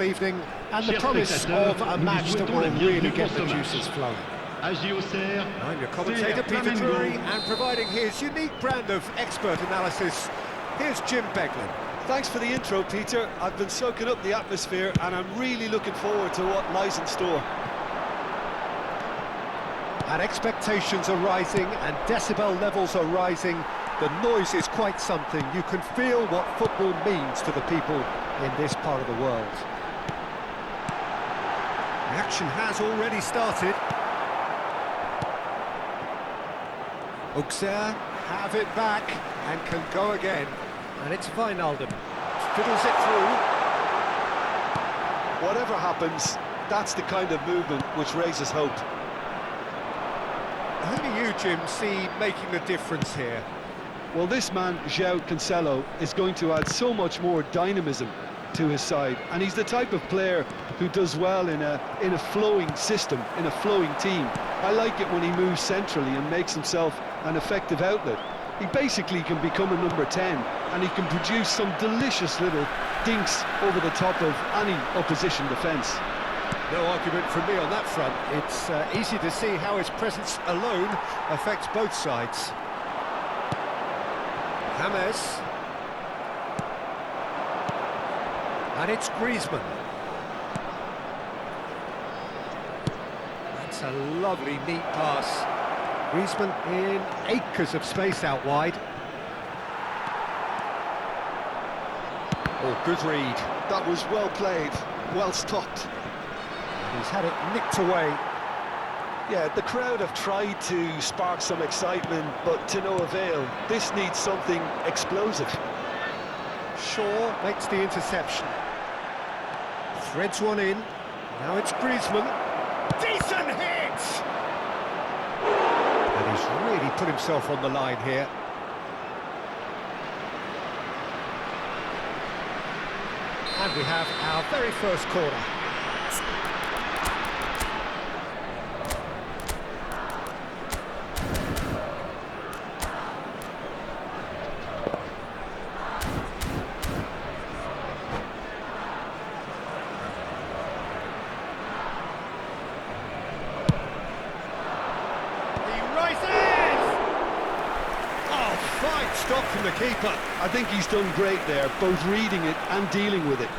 evening, and the promise of a match that will really get the juices flowing. I'm your commentator, Peter Drury, and providing his unique brand of expert analysis, here's Jim Beglin. Thanks for the intro, Peter. I've been soaking up the atmosphere, and I'm really looking forward to what lies in store. And expectations are rising, and decibel levels are rising. The noise is quite something. You can feel what football means to the people in this part of the world. The action has already started. Auxerre have it back and can go again. And it's Wijnaldum. Fiddles it through. Whatever happens, that's the kind of movement which raises hope. Who do you, Jim, see making the difference here? Well, this man, João Cancelo, is going to add so much more dynamism to his side, and he's the type of player who does well in a flowing system, in a flowing team. I like it when he moves centrally and makes himself an effective outlet. He basically can become a number 10, and he can produce some delicious little dinks over the top of any opposition defence. No argument from me on that front. It's easy to see how his presence alone affects both sides. James. And it's Griezmann. That's a lovely, neat pass. Griezmann in acres of space out wide. Oh, good read. That was well played, well stopped. He's had it nicked away. Yeah, the crowd have tried to spark some excitement, but to no avail. This needs something explosive. Shaw makes the interception. Threads one in. Now it's Griezmann. Decent hit! And he's really put himself on the line here. And we have our very first corner. Fine stop from the keeper. I think he's done great there, both reading it and dealing with it.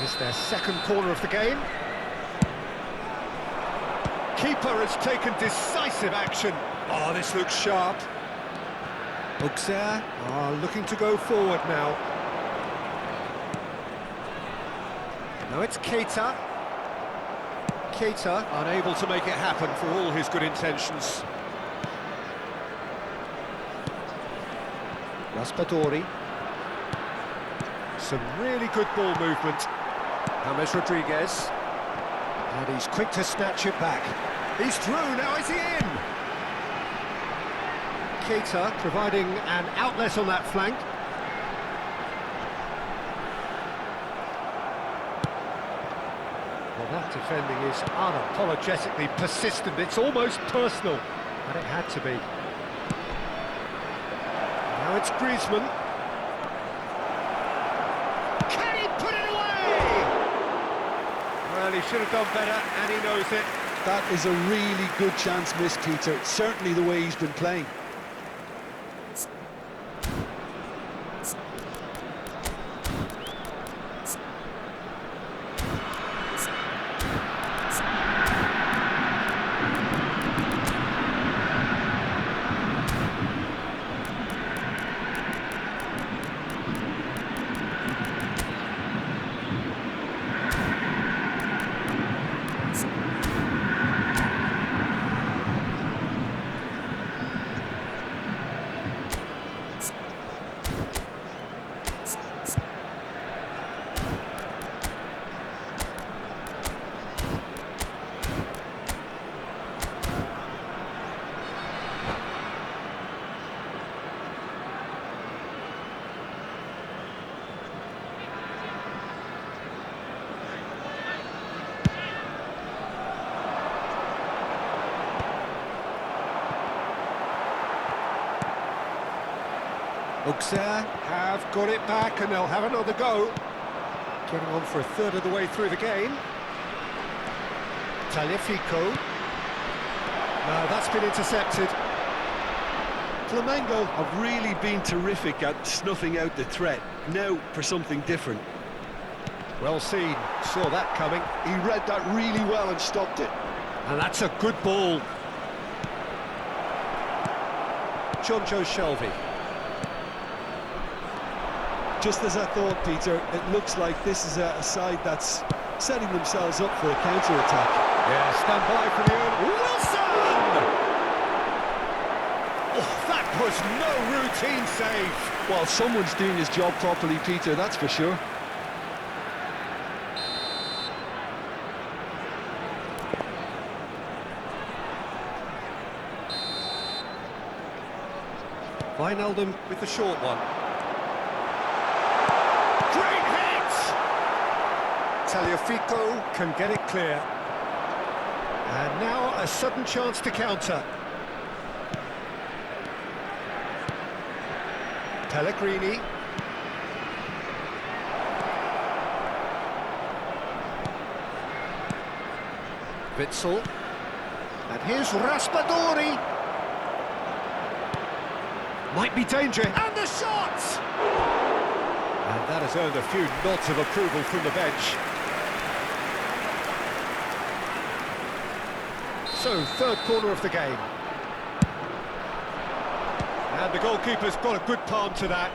It's their second corner of the game. Keeper has taken decisive action. Oh, this looks sharp. Auxerre are looking to go forward now. Now it's Keita. Keita unable to make it happen for all his good intentions. Raspadori. Some really good ball movement. James Rodriguez. And he's quick to snatch it back. He's through, now is he in? Keita providing an outlet on that flank. Well, that defending is unapologetically persistent. It's almost personal, and it had to be. Now it's Griezmann. Can he put it away? Well, he should have done better, and he knows it. That is a really good chance missed, Peter. Certainly the way he's been playing. Auxerre have got it back and they'll have another go. Getting on for a third of the way through the game. Tagliafico. No, that's been intercepted. Flamengo have really been terrific at snuffing out the threat. Now for something different. Well seen, saw that coming. He read that really well and stopped it. And that's a good ball. Jonjo Shelvey. Just as I thought, Peter, it looks like this is a side that's setting themselves up for a counter-attack. Yeah, stand by for the early... Wilson! Oh, that was no routine save. Well, someone's doing his job properly, Peter, that's for sure. Wijnaldum with the short one. Great hit! Tagliafico can get it clear. And now a sudden chance to counter. Pellegrini. Witsel. And here's Raspadori. Might be danger, and the shot! And that has earned a few nods of approval from the bench. So, third corner of the game. And the goalkeeper's got a good palm to that.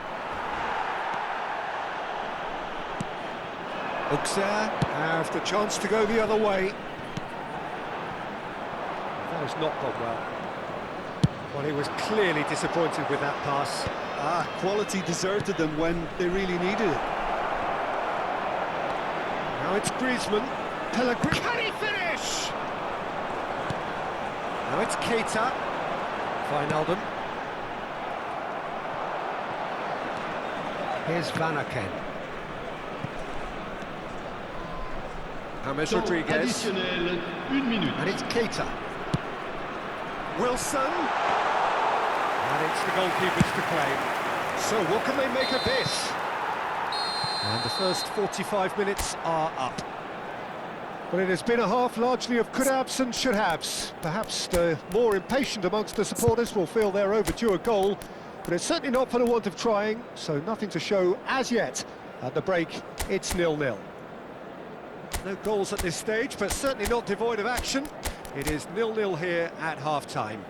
Auxerre have the chance to go the other way. That has not gone well. Well, he was clearly disappointed with that pass. Quality deserted them when they really needed it. Now it's Griezmann. Pellegrini. Can he finish? Now it's Keita. Wijnaldum. Here's Van Aken. James Rodriguez. And it's Keita. Wilson. And it's the goalkeepers to claim. So what can they make of this? And the first 45 minutes are up. Well, it has been a half largely of could-haves and should-haves. Perhaps the more impatient amongst the supporters will feel they're overdue a goal, but it's certainly not for the want of trying, so nothing to show as yet. At the break, it's 0-0. No goals at this stage, but certainly not devoid of action. It is 0-0 here at half-time.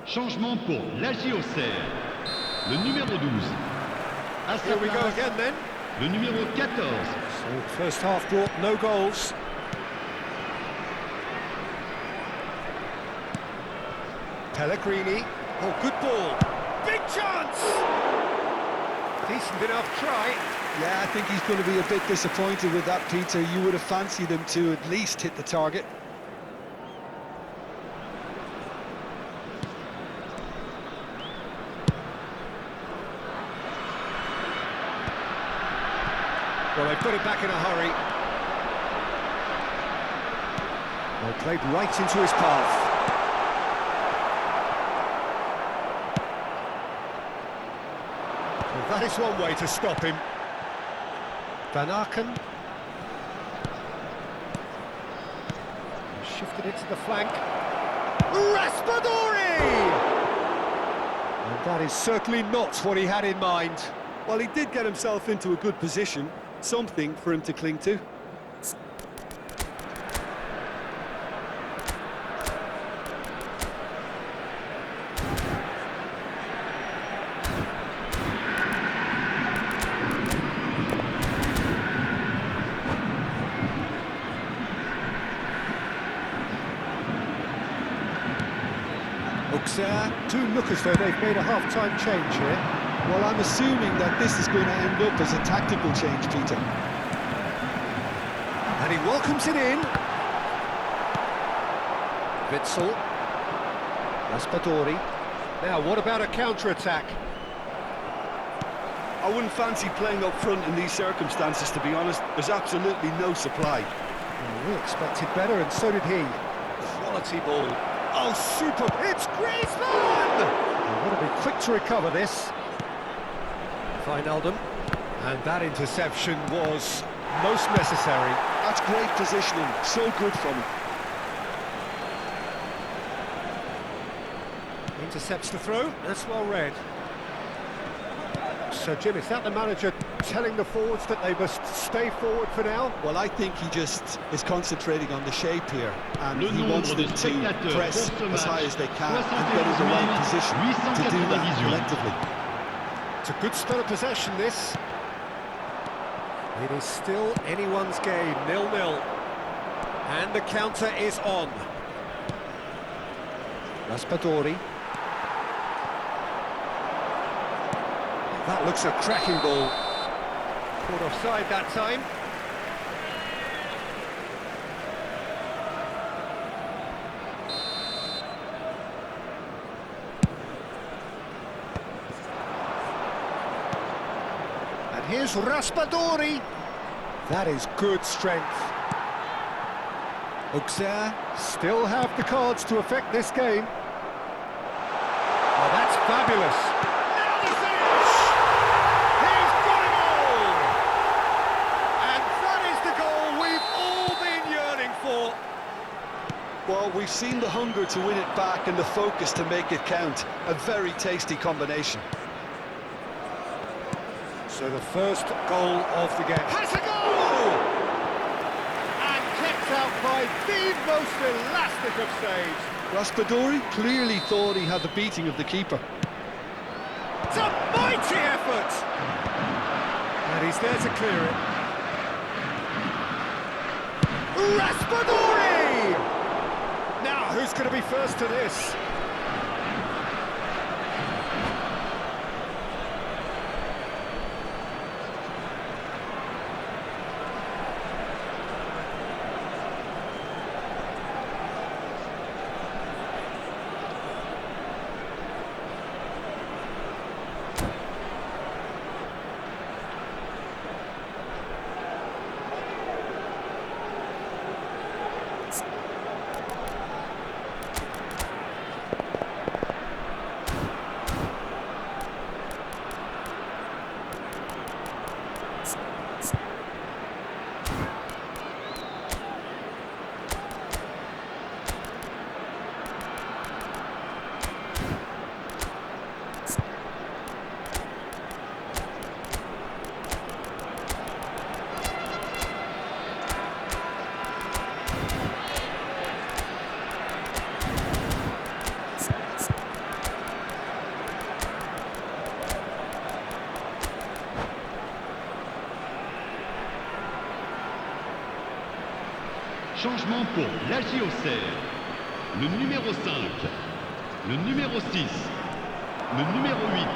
Changement pour l'AJ Auxerre. Le numéro 12. À sa Here we go place, again then. le numéro 14. So first half brought no goals. Pellegrini. Oh, good ball. Big chance! Decent enough try. Yeah, I think he's going to be a bit disappointed with that, Peter. You would have fancied him to at least hit the target. Well, they've got it back in a hurry. Well, played right into his path. Well, that is one way to stop him. Van Aken. Shifted it to the flank. Raspadori! And that is certainly not what he had in mind. Well, he did get himself into a good position. Something for him to cling to. Auxerre do look as though they've made a half-time change here. Well, I'm assuming that this is going to end up as a tactical change, Peter. And he welcomes it in. Witsel. Raspadori. Now, what about a counter-attack? I wouldn't fancy playing up front in these circumstances, to be honest. There's absolutely no supply. Well, we expected better, and so did he. Quality ball. Oh, super! It's Griezmann! They want to be quick to recover this. Wijnaldum. And that interception was most necessary. That's great positioning. So good from him. Intercepts the throw. That's well read. So, Jim, is that the manager telling the forwards that they must stay forward for now? Well, I think he just is concentrating on the shape here, and he wants them to press as high as they can and get in the right position to do that collectively. It's a good spell of possession, this. It is still anyone's game, 0-0. And the counter is on. Raspadori. That looks a cracking ball. Caught offside that time. And here's Raspadori. That is good strength. Auxerre still have the cards to affect this game. Oh, that's fabulous. Well, we've seen the hunger to win it back and the focus to make it count. A very tasty combination. So the first goal of the game has a goal! And kept out by the most elastic of saves. Raspadori clearly thought he had the beating of the keeper. It's a mighty effort! And he's there to clear it. Raspadori! Now, who's going to be first to this? Changement pour l'AJ Auxerre. Le numéro 5, le numéro 6, le numéro 8.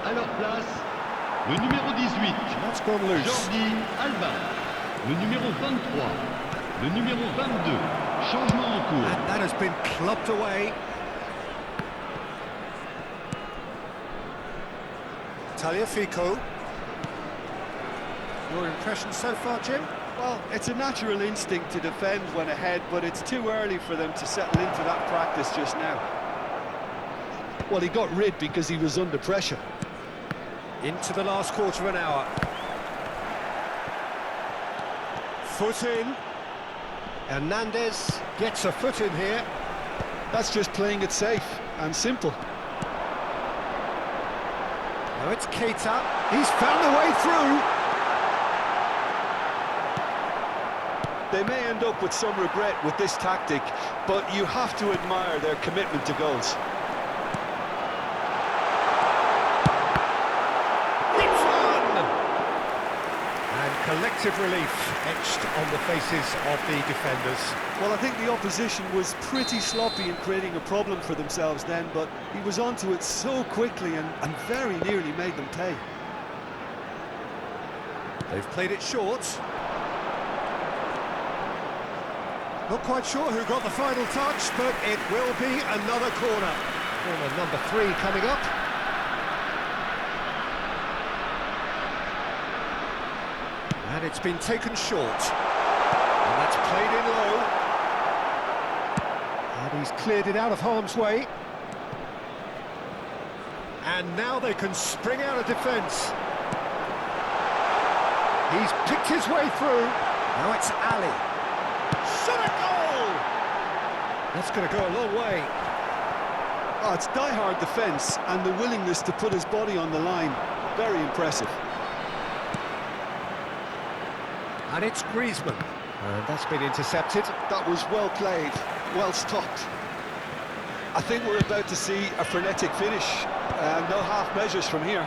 À leur place, le numéro 18, Jordi Alba. Le numéro 23, le numéro 22. Changement en cours. And that has been clubbed away. Tagliafico. Your impression so far, Jim? Well, it's a natural instinct to defend when ahead, but it's too early for them to settle into that practice just now. Well, he got rid because he was under pressure. Into the last quarter of an hour. Foot in. Hernandez gets a foot in here. That's just playing it safe and simple. Now it's Keita. He's found the way through. They may end up with some regret with this tactic, but you have to admire their commitment to goals. It's one! And collects collective relief etched on the faces of the defenders. Well, I think the opposition was pretty sloppy in creating a problem for themselves then, but he was onto it so quickly and very nearly made them pay. They've played it short. Not quite sure who got the final touch, but it will be another corner. Corner number 3 coming up. And it's been taken short. And that's played in low. And he's cleared it out of harm's way. And now they can spring out of defence. He's picked his way through. Now it's Ali. Shot a goal! That's going to go a long way. Oh, it's die-hard defence and the willingness to put his body on the line. Very impressive. And it's Griezmann. And that's been intercepted. That was well played, well stopped. I think we're about to see a frenetic finish. No half measures from here.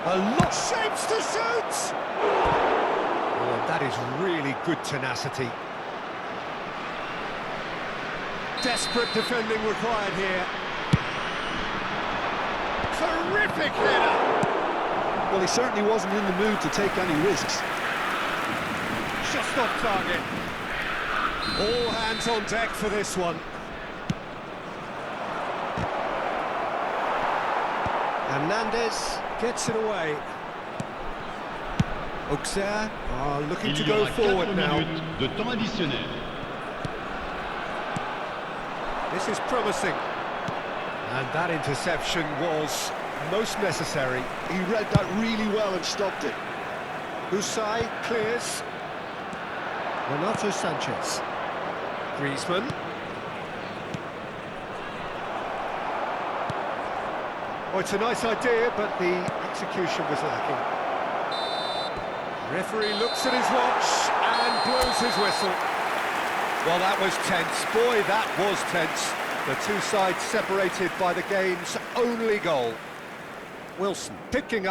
A lot shapes to shoot! Oh, that is really good tenacity. Desperate defending required here. Terrific header! Well, he certainly wasn't in the mood to take any risks. Just off target. All hands on deck for this one. Hernandez gets it away. Auxerre are looking to Il y go aura 4 forward now. minutes de temps additionnel. This is promising. And that interception was most necessary. He read that really well and stopped it. Usai clears. Renato Sanchez. Griezmann. Oh, it's a nice idea, but the execution was lacking. Referee looks at his watch and blows his whistle. Well, that was tense. Boy, that was tense. The two sides separated by the game's only goal. Wilson picking up